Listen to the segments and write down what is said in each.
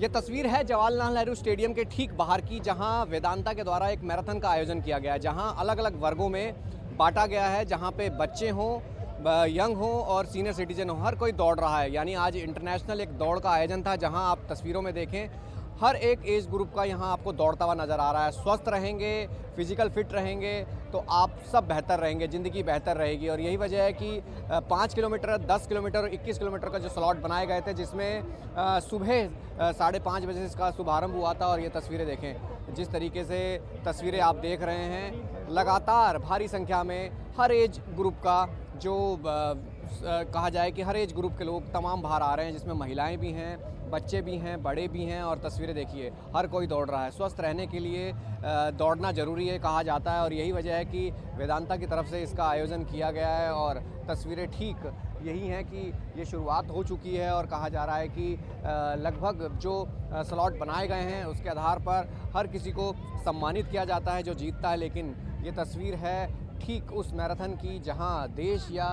ये तस्वीर है जवाहरलाल नेहरू स्टेडियम के ठीक बाहर की, जहां वेदांता के द्वारा एक मैराथन का आयोजन किया गया है, जहां अलग अलग वर्गों में बांटा गया है, जहां पे बच्चे हों, यंग हो और सीनियर सिटीजन हो, हर कोई दौड़ रहा है। यानी आज इंटरनेशनल एक दौड़ का आयोजन था, जहां आप तस्वीरों में देखें हर एक एज ग्रुप का यहाँ आपको दौड़ता हुआ नज़र आ रहा है। स्वस्थ रहेंगे, फिजिकल फिट रहेंगे तो आप सब बेहतर रहेंगे, ज़िंदगी बेहतर रहेगी। और यही वजह है कि 5 किलोमीटर, 10 किलोमीटर और 21 किलोमीटर का जो स्लॉट बनाए गए थे, जिसमें सुबह 5:30 बजे से इसका शुभारंभ हुआ था। और ये तस्वीरें देखें, जिस तरीके से तस्वीरें आप देख रहे हैं, लगातार भारी संख्या में हर एज ग्रुप का जो कहा जाए कि हर एज ग्रुप के लोग तमाम बाहर आ रहे हैं, जिसमें महिलाएं भी हैं, बच्चे भी हैं, बड़े भी हैं। और तस्वीरें देखिए, हर कोई दौड़ रहा है। स्वस्थ रहने के लिए दौड़ना ज़रूरी है कहा जाता है, और यही वजह है कि वेदांता की तरफ से इसका आयोजन किया गया है। और तस्वीरें ठीक यही हैं कि ये शुरुआत हो चुकी है और कहा जा रहा है कि लगभग जो स्लॉट बनाए गए हैं उसके आधार पर हर किसी को सम्मानित किया जाता है जो जीतता है। लेकिन ये तस्वीर है ठीक उस मैराथन की, जहां देश या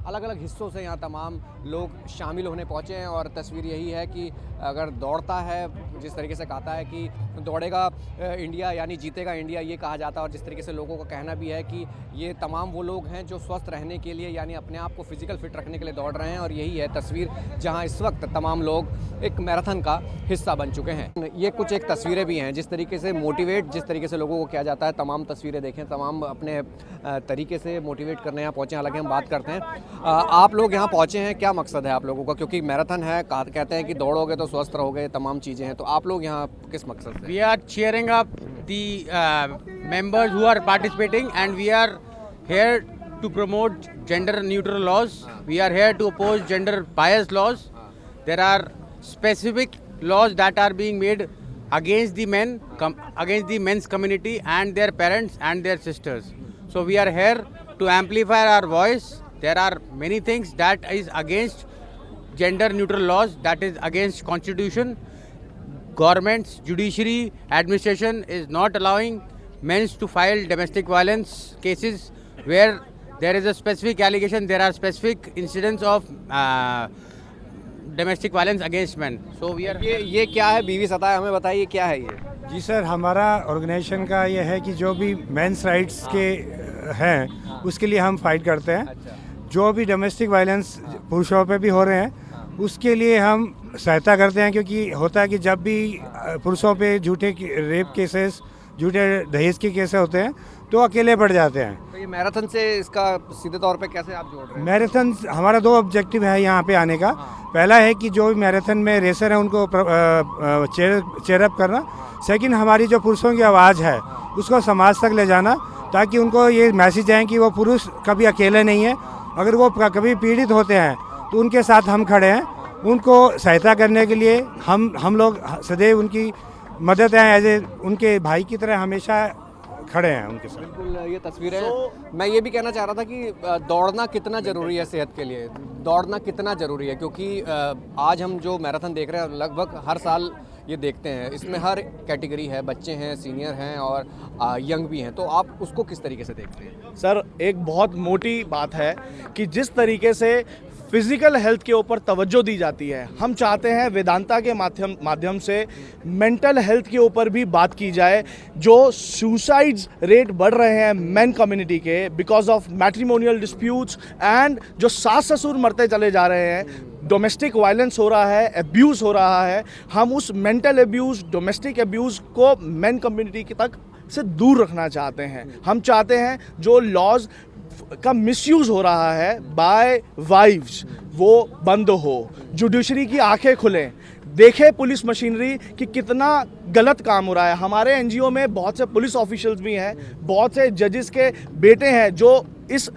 अलग अलग हिस्सों से यहाँ तमाम लोग शामिल होने पहुँचे हैं। और तस्वीर यही है कि अगर दौड़ता है, जिस तरीके से कहता है कि दौड़ेगा इंडिया यानी जीतेगा इंडिया, ये कहा जाता है। और जिस तरीके से लोगों का कहना भी है कि ये तमाम वो लोग हैं जो स्वस्थ रहने के लिए यानी अपने आप को फिजिकल फिट रखने के लिए दौड़ रहे हैं। और यही है तस्वीर जहाँ इस वक्त तमाम लोग एक मैराथन का हिस्सा बन चुके हैं। ये कुछ एक तस्वीरें भी हैं जिस तरीके से मोटिवेट, जिस तरीके से लोगों को किया जाता है। तमाम तस्वीरें देखें, तमाम अपने तरीके से मोटिवेट करने यहाँ पहुँचे। हालांकि हम बात करते हैं, आप लोग यहाँ पहुँचे हैं, क्या मकसद है आप लोगों का? क्योंकि मैराथन है, कहते हैं कि दौड़ोगे तो स्वस्थ रहोगे, तमाम चीज़ें हैं, तो आप लोग यहाँ किस मकसद से? We are cheering up the members who are participating, and we are here to promote gender neutral laws. We are here to oppose gender bias laws. There are specific laws that are being made against the men, against the men's community and their parents and their sisters. So we are here to amplify our voice. There are many things that is against gender neutral laws, that is against constitution. Governments, judiciary, administration is not allowing men to file domestic violence cases where there is a specific allegation, there are specific incidents of domestic violence against men. So we are ये क्या है? बीवी सताए, हमें बताइए क्या है ये? जी सर, हमारा ऑर्गेनाइजेशन का ये है कि जो भी मेंस राइट्स के हैं उसके लिए हम फाइट करते हैं। अच्छा। जो भी डोमेस्टिक वायलेंस पुरुषों पे भी हो रहे हैं उसके लिए हम सहायता करते हैं, क्योंकि होता है कि जब भी पुरुषों पे झूठे रेप केसेस, झूठे दहेज के केसेस होते हैं तो अकेले पड़ जाते हैं। तो ये मैराथन से इसका सीधे तौर पे कैसे आप जोड़ रहे हैं? मैराथन हमारा 2 ऑब्जेक्टिव है यहाँ पे आने का। पहला है कि जो भी मैराथन में रेसर है उनको चेयरअप करना। सेकंड, हमारी जो पुरुषों की आवाज़ है उसको समाज तक ले जाना, ताकि उनको ये मैसेज आए कि वो पुरुष कभी अकेले नहीं है। अगर वो कभी पीड़ित होते हैं तो उनके साथ हम खड़े हैं। उनको सहायता करने के लिए हम लोग सदैव उनकी मदद हैं, एज ए उनके भाई की तरह हमेशा खड़े हैं उनके साथ। बिल्कुल, ये तस्वीरें मैं ये भी कहना चाह रहा था कि दौड़ना कितना ज़रूरी है सेहत के लिए, दौड़ना कितना ज़रूरी है, क्योंकि आज हम जो मैराथन देख रहे हैं लगभग हर साल ये देखते हैं, इसमें हर कैटेगरी है, बच्चे हैं, सीनियर हैं और यंग भी हैं। तो आप उसको किस तरीके से देखते हैं? सर, एक बहुत मोटी बात है कि जिस तरीके से फिजिकल हेल्थ के ऊपर तवज्जो दी जाती है, हम चाहते हैं वेदांता के माध्यम से मेंटल हेल्थ के ऊपर भी बात की जाए। जो सुसाइड्स रेट बढ़ रहे हैं मेन कम्युनिटी के because of matrimonial disputes, and जो सास ससुर मरते चले जा रहे हैं, डोमेस्टिक वायलेंस हो रहा है, एब्यूज़ हो रहा है, हम उस मेंटल एब्यूज़, डोमेस्टिक एब्यूज़ को मेन कम्युनिटी तक से दूर रखना चाहते हैं। हम चाहते हैं जो लॉज का मिसयूज़ हो रहा है बाय वाइव्स वो बंद हो, जुडिशरी की आंखें खुलें, देखे पुलिस मशीनरी कि कितना गलत काम हो रहा है। हमारे एनजीओ में बहुत से पुलिस ऑफिशियल्स भी हैं, बहुत से जजेस के बेटे हैं जो इस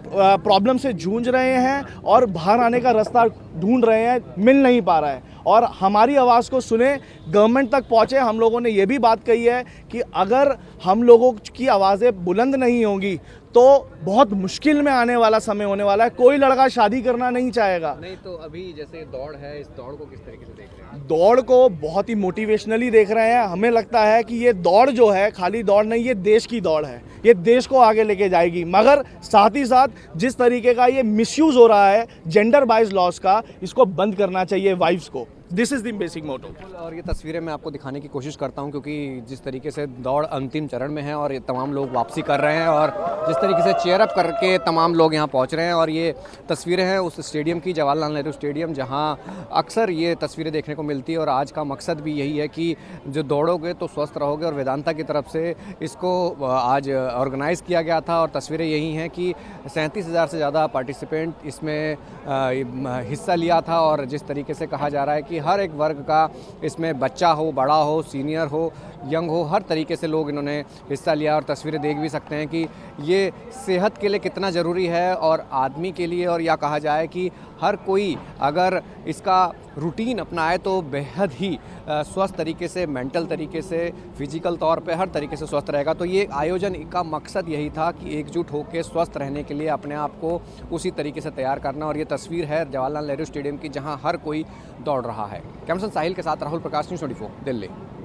प्रॉब्लम से जूझ रहे हैं और बाहर आने का रास्ता ढूंढ रहे हैं, मिल नहीं पा रहा है। और हमारी आवाज़ को सुने, गवर्नमेंट तक पहुँचे। हम लोगों ने ये भी बात कही है कि अगर हम लोगों की आवाज़ें बुलंद नहीं होंगी तो बहुत मुश्किल में आने वाला समय होने वाला है। कोई लड़का शादी करना नहीं चाहेगा। नहीं तो अभी जैसे दौड़ है, इस दौड़ को किस तरीके से देख रहे हैं? दौड़ को बहुत ही मोटिवेशनली देख रहे हैं। हमें लगता है कि ये दौड़ जो है खाली दौड़ नहीं, ये देश की दौड़ है, ये देश को आगे लेके जाएगी। मगर साथ ही साथ जिस तरीके का ये मिसयूज़ हो रहा है जेंडर बाइज लॉज का, इसको बंद करना चाहिए वाइव्स को। दिस इज़ द बेसिक मोटो। और ये तस्वीरें मैं आपको दिखाने की कोशिश करता हूं क्योंकि जिस तरीके से दौड़ अंतिम चरण में है और ये तमाम लोग वापसी कर रहे हैं और जिस तरीके से चेयर अप करके तमाम लोग यहाँ पहुँच रहे हैं, और ये तस्वीरें हैं उस स्टेडियम की, जवाहरलाल नेहरू स्टेडियम, जहाँ अक्सर ये तस्वीरें देखने को मिलती है। और आज का मकसद भी यही है कि जो दौड़ोगे तो स्वस्थ रहोगे, और वेदांता की तरफ से इसको आज ऑर्गेनाइज़ किया गया था। और तस्वीरें यही हैं कि 37,000 से ज़्यादा पार्टिसिपेंट इसमें हिस्सा लिया था, और जिस तरीके से कहा जा रहा है कि हर एक वर्ग का इसमें, बच्चा हो, बड़ा हो, सीनियर हो, यंग हो, हर तरीके से लोग इन्होंने हिस्सा लिया। और तस्वीरें देख भी सकते हैं कि ये सेहत के लिए कितना ज़रूरी है और आदमी के लिए, और या कहा जाए कि हर कोई अगर इसका रूटीन अपनाए तो बेहद ही स्वस्थ तरीके से, मेंटल तरीके से, फिजिकल तौर पे हर तरीके से स्वस्थ रहेगा। तो ये आयोजन का मकसद यही था कि एकजुट होकर स्वस्थ रहने के लिए अपने आप को उसी तरीके से तैयार करना। और ये तस्वीर है जवाहरलाल नेहरू स्टेडियम की, जहां हर कोई दौड़ रहा है। कैमरा साहिल के साथ राहुल प्रकाश, न्यूज़ 24 दिल्ली।